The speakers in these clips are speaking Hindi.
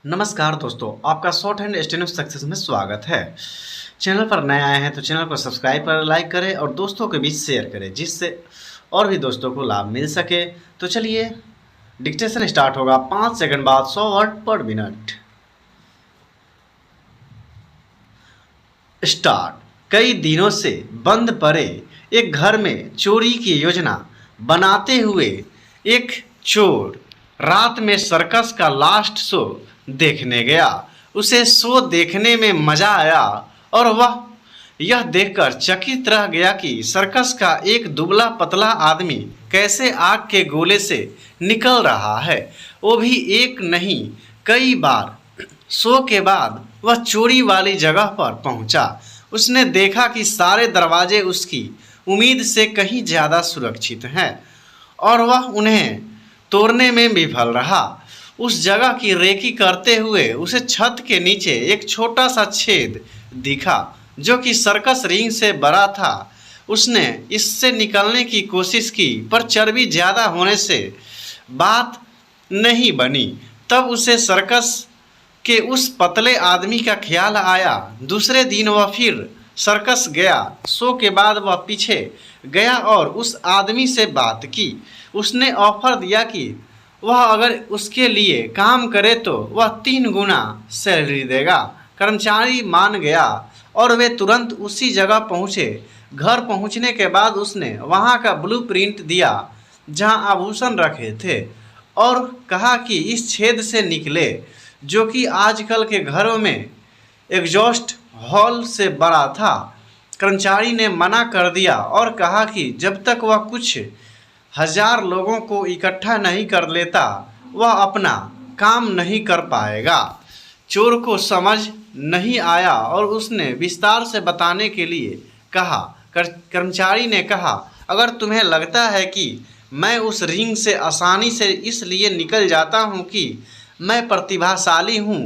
नमस्कार दोस्तों, आपका शॉर्ट हैंड स्टेनो सक्सेस में स्वागत है। चैनल पर नए आए हैं तो चैनल को सब्सक्राइब करें, लाइक करें और दोस्तों के बीच शेयर करें, जिससे और भी दोस्तों को लाभ मिल सके। तो चलिए, डिक्टेशन स्टार्ट होगा 5 सेकंड बाद 100 वर्ड पर मिनट। स्टार्ट। कई दिनों से बंद पड़े एक घर में चोरी की योजना बनाते हुए एक चोर रात में सर्कस का लास्ट शो देखने गया। उसे शो देखने में मजा आया और वह यह देखकर चकित रह गया कि सर्कस का एक दुबला पतला आदमी कैसे आग के गोले से निकल रहा है, वो भी एक नहीं कई बार। शो के बाद वह चोरी वाली जगह पर पहुंचा। उसने देखा कि सारे दरवाजे उसकी उम्मीद से कहीं ज़्यादा सुरक्षित हैं और वह उन्हें तोड़ने में विफल रहा। उस जगह की रेकी करते हुए उसे छत के नीचे एक छोटा सा छेद दिखा जो कि सर्कस रिंग से बड़ा था। उसने इससे निकलने की कोशिश की पर चर्बी ज़्यादा होने से बात नहीं बनी। तब उसे सर्कस के उस पतले आदमी का ख्याल आया। दूसरे दिन वह फिर सर्कस गया। शो के बाद वह पीछे गया और उस आदमी से बात की। उसने ऑफर दिया कि वह अगर उसके लिए काम करे तो वह 3 गुना सैलरी देगा। कर्मचारी मान गया और वे तुरंत उसी जगह पहुँचे। घर पहुँचने के बाद उसने वहाँ का ब्लूप्रिंट दिया जहाँ आभूषण रखे थे और कहा कि इस छेद से निकले, जो कि आजकल के घरों में एग्जॉस्ट हॉल से बड़ा था। कर्मचारी ने मना कर दिया और कहा कि जब तक वह कुछ हजार लोगों को इकट्ठा नहीं कर लेता वह अपना काम नहीं कर पाएगा। चोर को समझ नहीं आया और उसने विस्तार से बताने के लिए कहा। कर्मचारी ने कहा, अगर तुम्हें लगता है कि मैं उस रिंग से आसानी से इसलिए निकल जाता हूँ कि मैं प्रतिभाशाली हूँ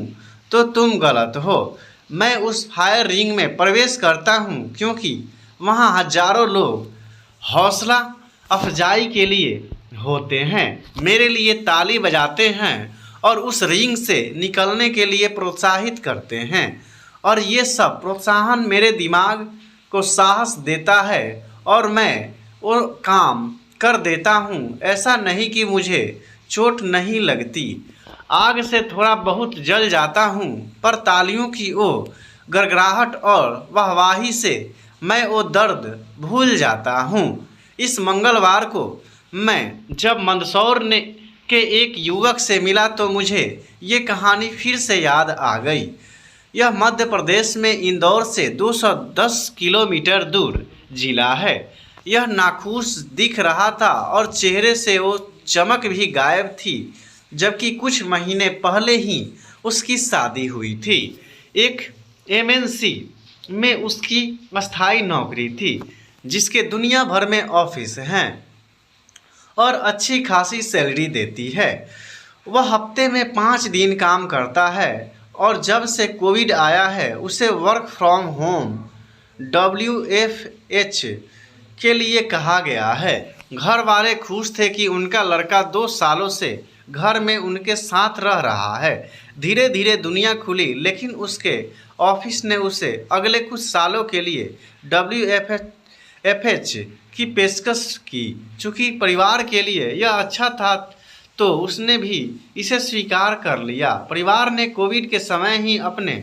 तो तुम गलत हो। मैं उस फायर रिंग में प्रवेश करता हूँ क्योंकि वहाँ हजारों लोग हौसला अफजाई के लिए होते हैं, मेरे लिए ताली बजाते हैं और उस रिंग से निकलने के लिए प्रोत्साहित करते हैं। और ये सब प्रोत्साहन मेरे दिमाग को साहस देता है और मैं वो काम कर देता हूँ। ऐसा नहीं कि मुझे चोट नहीं लगती, आग से थोड़ा बहुत जल जाता हूँ, पर तालियों की वो गड़गड़ाहट और वाहवाही से मैं वो दर्द भूल जाता हूँ। इस मंगलवार को मैं जब मंदसौर ने के एक युवक से मिला तो मुझे ये कहानी फिर से याद आ गई। यह मध्य प्रदेश में इंदौर से 210 किलोमीटर दूर जिला है। यह नाखुश दिख रहा था और चेहरे से वो चमक भी गायब थी, जबकि कुछ महीने पहले ही उसकी शादी हुई थी। एक एमएनसी में उसकी अस्थायी नौकरी थी जिसके दुनिया भर में ऑफिस हैं और अच्छी खासी सैलरी देती है। वह हफ्ते में 5 दिन काम करता है और जब से कोविड आया है उसे वर्क फ्रॉम होम WFH के लिए कहा गया है। घर वाले खुश थे कि उनका लड़का 2 सालों से घर में उनके साथ रह रहा है। धीरे धीरे दुनिया खुली, लेकिन उसके ऑफिस ने उसे अगले कुछ सालों के लिए WFH की पेशकश की। चूँकि परिवार के लिए यह अच्छा था तो उसने भी इसे स्वीकार कर लिया। परिवार ने कोविड के समय ही अपने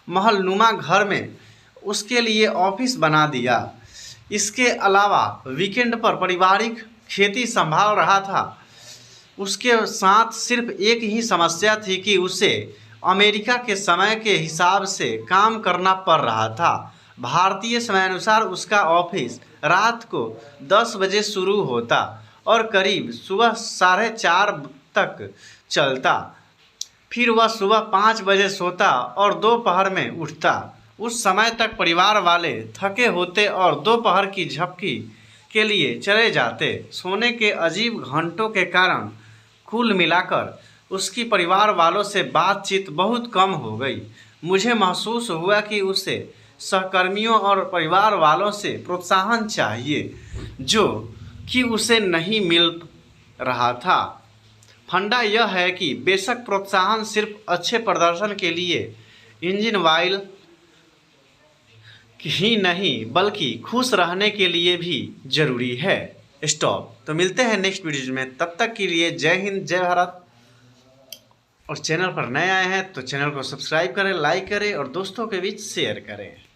महलनुमा घर में उसके लिए ऑफिस बना दिया। इसके अलावा वीकेंड पर पारिवारिक खेती संभाल रहा था। उसके साथ सिर्फ एक ही समस्या थी कि उसे अमेरिका के समय के हिसाब से काम करना पड़ रहा था। भारतीय समयानुसार उसका ऑफिस रात को 10 बजे शुरू होता और करीब सुबह 4:30 तक चलता। फिर वह सुबह 5 बजे सोता और दोपहर में उठता। उस समय तक परिवार वाले थके होते और दोपहर की झपकी के लिए चले जाते। सोने के अजीब घंटों के कारण कुल मिलाकर उसकी परिवार वालों से बातचीत बहुत कम हो गई। मुझे महसूस हुआ कि उसे सहकर्मियों और परिवार वालों से प्रोत्साहन चाहिए जो कि उसे नहीं मिल रहा था। फंडा यह है कि बेशक प्रोत्साहन सिर्फ अच्छे प्रदर्शन के लिए इंजन ऑयल ही नहीं बल्कि खुश रहने के लिए भी जरूरी है। स्टॉप। तो मिलते हैं नेक्स्ट वीडियो में, तब तक के लिए जय हिंद जय भारत। और चैनल पर नए आए हैं तो चैनल को सब्सक्राइब करें, लाइक करें और दोस्तों के बीच शेयर करें।